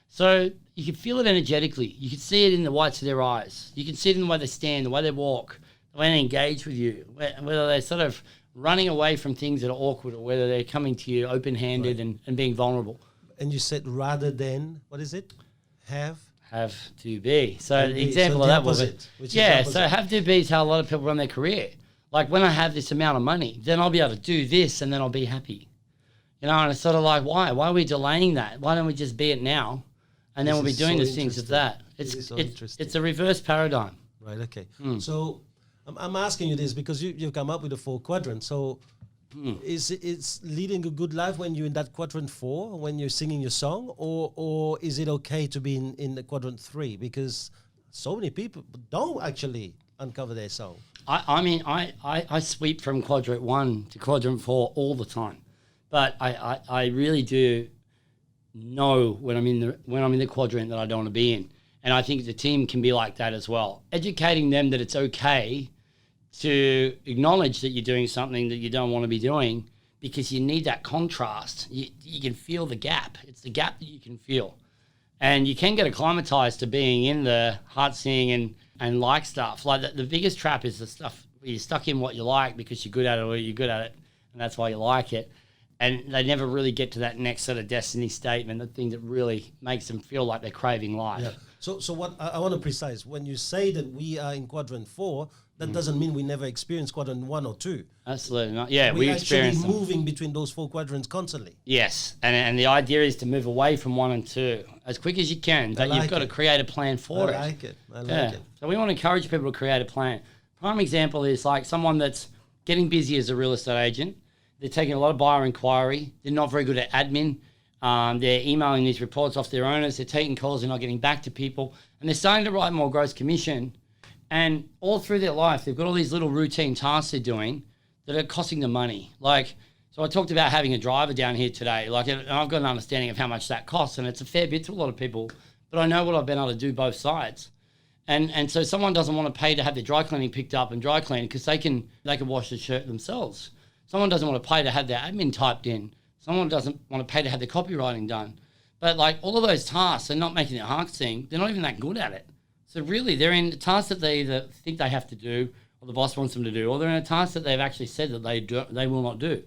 So you can feel it energetically. You can see it in the whites of their eyes. You can see it in the way they stand, the way they walk, the way they engage with you, whether they're sort of running away from things that are awkward or whether they're coming to you open-handed and being vulnerable. And you said rather than, what is it? Have to be. So the example of that was so have to be is how a lot of people run their career. Like when I have this amount of money, then I'll be able to do this and then I'll be happy. You know, and it's sort of like, why? Why are we delaying that? Why don't we just be it now? And then we'll be doing the things of that. It's a reverse paradigm. Right, okay. So I'm asking you this because you've come up with a 4 quadrant. So it's leading a good life when you're in that quadrant 4, when you're singing your song, or is it okay to be in the quadrant 3? Because so many people don't actually uncover their song. I mean, I sweep from quadrant 1 to quadrant 4 all the time. But I really do know when I'm in the quadrant that I don't want to be in. And I think the team can be like that as well. Educating them that it's okay to acknowledge that you're doing something that you don't want to be doing, because you need that contrast. You can feel the gap. It's the gap that you can feel. And you can get acclimatized to being in the heart sing and like stuff. Like the biggest trap is the stuff where you're stuck in what you like because you're good at it, or you're good at it and that's why you like it. And they never really get to that next sort of destiny statement, the thing that really makes them feel like they're craving life. Yeah. So what I want to precise, when you say that we are in quadrant 4, that doesn't mean we never experience quadrant 1 or 2. Absolutely not. Yeah, we experience actually moving between those 4 quadrants constantly. Yes, and the idea is to move away from 1 and 2 as quick as you can, but you've got to create a plan for it. I like it. So we want to encourage people to create a plan. Prime example is like someone that's getting busy as a real estate agent. They're taking a lot of buyer inquiry. They're not very good at admin. They're emailing these reports off their owners. They're taking calls. They're not getting back to people. And they're starting to write more gross commission. And all through their life, they've got all these little routine tasks they're doing that are costing them money. Like, so I talked about having a driver down here today. Like, and I've got an understanding of how much that costs. And it's a fair bit to a lot of people. But I know what I've been able to do both sides. And so someone doesn't want to pay to have their dry cleaning picked up and dry cleaned because they can wash the shirt themselves. Someone doesn't want to pay to have their admin typed in. Someone doesn't want to pay to have their copywriting done. But like all of those tasks, they're not making their heart sing. They're not even that good at it. So really, they're in tasks that they either think they have to do, or the boss wants them to do, or they're in a task that they've actually said that they will not do.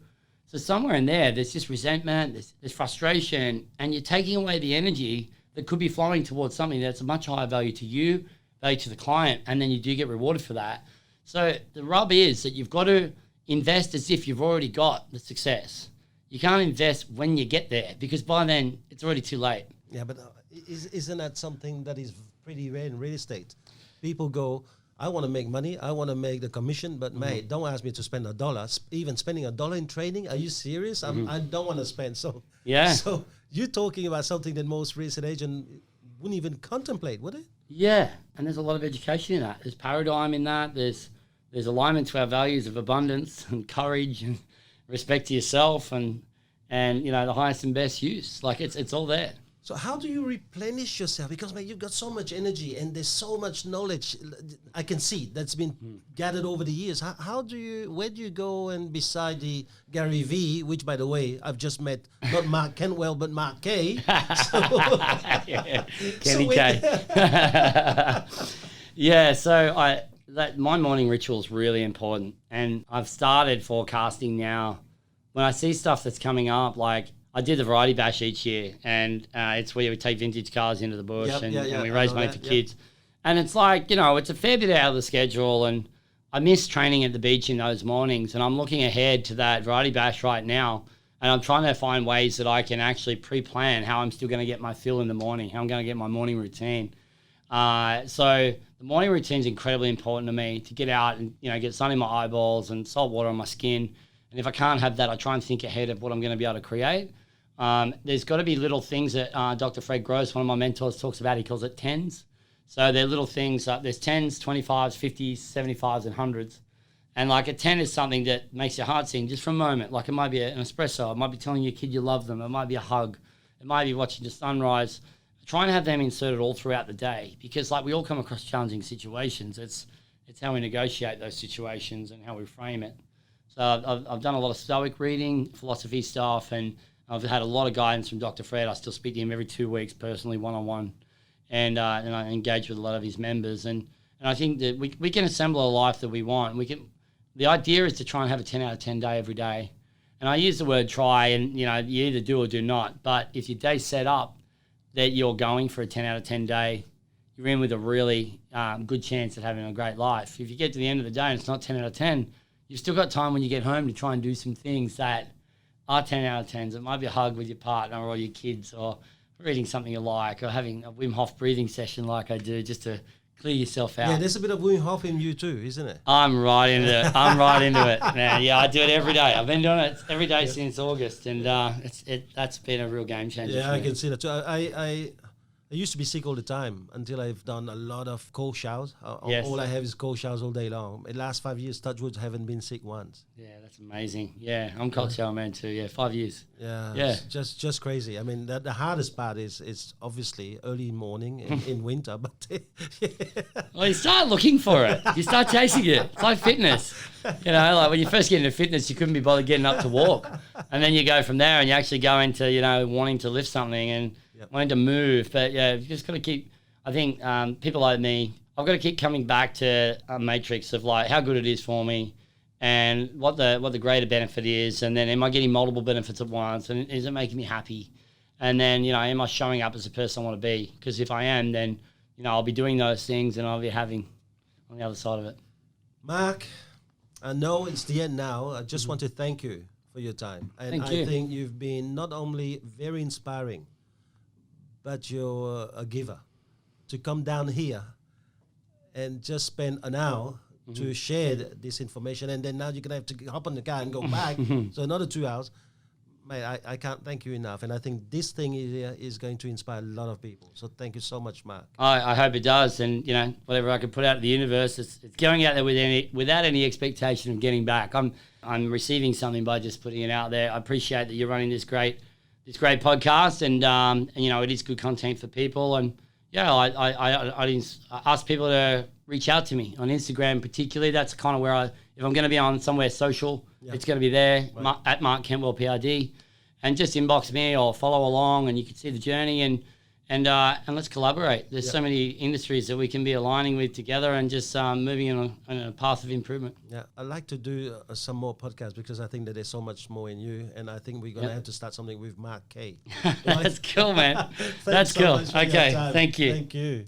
So somewhere in there, there's just resentment, there's frustration, and you're taking away the energy that could be flowing towards something that's a much higher value to you, value to the client, and then you do get rewarded for that. So the rub is that you've got to invest as if you've already got the success. You can't invest when you get there because by then it's already too late. Yeah, but isn't that something that is pretty rare in real estate? People go, I want to make money, I want to make the commission, but mate, don't ask me to spend $1. Even spending $1 in training, are you serious? I don't want to spend. So yeah. So you're talking about something that most real estate agents wouldn't even contemplate, would it? Yeah, and there's a lot of education in that. There's paradigm in that. There's alignment to our values of abundance and courage and respect to yourself and you know the highest and best use. Like it's all there. So how do you replenish yourself? Because man, you've got so much energy and there's so much knowledge I can see that's been gathered over the years. Where do you go and beside the Gary V, which by the way I've just met not Mark Kentwell but Mark K. Kenny K. Yeah, so my morning ritual is really important, and I've started forecasting now. When I see stuff that's coming up, like I did the variety bash each year, and it's where we take vintage cars into the bush and we raise money for kids. And it's like, you know, it's a fair bit out of the schedule, and I miss training at the beach in those mornings, and I'm looking ahead to that variety bash right now, and I'm trying to find ways that I can actually pre-plan how I'm still going to get my fill in the morning, how I'm going to get my morning routine. So the morning routine is incredibly important to me, to get out and, you know, get sun in my eyeballs and salt water on my skin. And if I can't have that, I try and think ahead of what I'm going to be able to create. There's got to be little things that Dr. Fred Gross, one of my mentors, talks about. He calls it 10s. So they're little things. There's 10s, 25s, 50s, 75s, and 100s. And like a 10 is something that makes your heart sing just for a moment. Like it might be an espresso. It might be telling your kid you love them. It might be a hug. It might be watching the sunrise. Try and have them inserted all throughout the day, because like we all come across challenging situations. It's how we negotiate those situations and how we frame it. So I've done a lot of Stoic reading, philosophy stuff, and I've had a lot of guidance from Dr. Fred. I still speak to him every 2 weeks personally, one-on-one, and I engage with a lot of his members. And I think that we can assemble a life that we want. The idea is to try and have a 10 out of 10 day every day. And I use the word try, and you know, you either do or do not. But if your day's set up that you're going for a 10 out of 10 day, you're in with a really good chance of having a great life. If you get to the end of the day and it's not 10 out of 10, you've still got time when you get home to try and do some things that are 10 out of 10s. It might be a hug with your partner or your kids, or reading something you like, or having a Wim Hof breathing session like I do, just to clear yourself out. Yeah, there's a bit of Wim Hof in you too, isn't it? I'm right into it. I'm right into it, man. Yeah, I do it every day. I've been doing it every day since August, and that's been a real game changer. Yeah, I can see that too. I used to be sick all the time until I've done a lot of cold showers. All I have is cold showers all day long. In the last 5 years, touch wood, haven't been sick once. Yeah, that's amazing. Yeah, I'm cold shower man too. Yeah, 5 years. Yeah, yeah, it's just crazy. I mean, the hardest part is obviously early morning in winter, but well, you start looking for it. You start chasing it. It's like fitness. You know, like when you first get into fitness, you couldn't be bothered getting up to walk, and then you go from there and you actually go into, you know, wanting to lift something and wanting to move. But yeah, you just got to keep. I think people like me, I've got to keep coming back to a matrix of like how good it is for me, and what the greater benefit is, and then am I getting multiple benefits at once, and is it making me happy, and then, you know, am I showing up as the person I want to be? Because if I am, then, you know, I'll be doing those things, and I'll be having on the other side of it. Mark, I know it's the end now. I just want to thank you for your time, and Thank you. I think you've been not only very inspiring, but you're a giver. To come down here and just spend an hour to share this information, and then now you're going to have to hop on the car and go back. So another 2 hours. Mate, I can't thank you enough. And I think this thing is going to inspire a lot of people. So thank you so much, Mark. I hope it does. And, you know, whatever I can put out to the universe, it's going out there without any expectation of getting back. I'm receiving something by just putting it out there. I appreciate that you're running this great podcast, and you know, it is good content for people. And yeah, I ask people to reach out to me on Instagram particularly. That's kind of where if I'm going to be on somewhere social, it's going to be there, right, at Mark Kentwell PRD, and just inbox me or follow along, and you can see the journey, and let's collaborate. There's so many industries that we can be aligning with together, and just moving in a path of improvement. Yeah, I'd like to do some more podcasts, because I think that there's so much more in you, and I think we're going to have to start something with Mark K. That's cool, man. That's cool. Okay, thank you. Thank you.